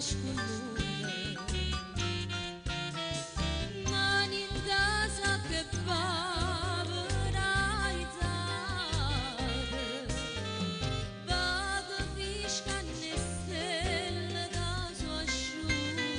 xkullura ma nindaza che babra izzar vado fishka nistel da so asciure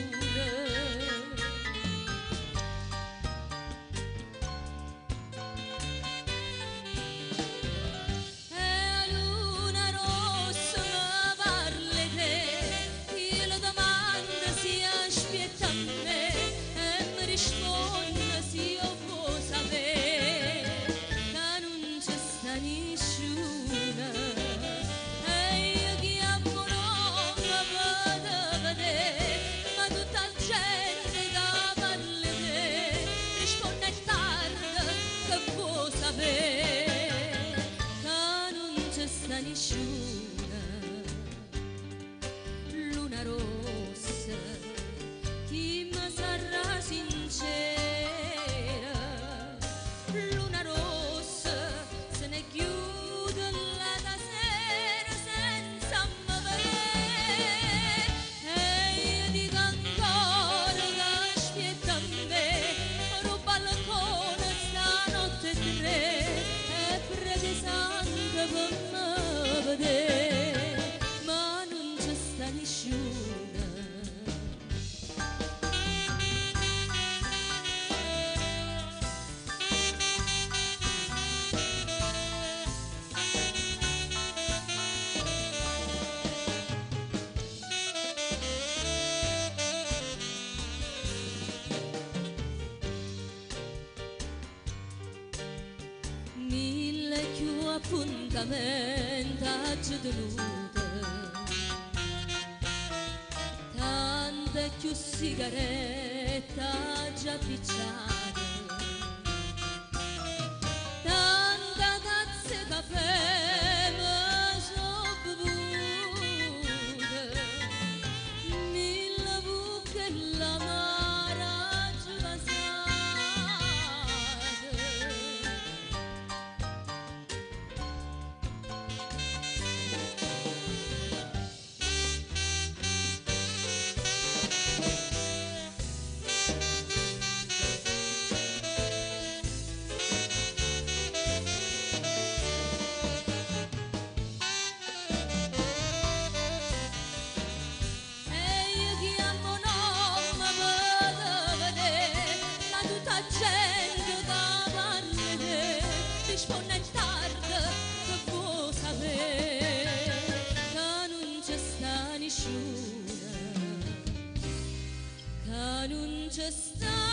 Nessuna luna rossa chi mi sarà sincera luna rossa se ne chiude la sera senza me vedere e io dico ancora che aspetta me ero balcone stanotte tre e prego sangue per me ma non c'è sta nessuna mille più appuntamenti ci tenute tante più sigaretta già picciate tanta tazze caffè mi sono bevute mille buche l'amara giù passate gente da parlare risponde in tardi che vuoi sapere che non c'è sta nessuna che non c'è sta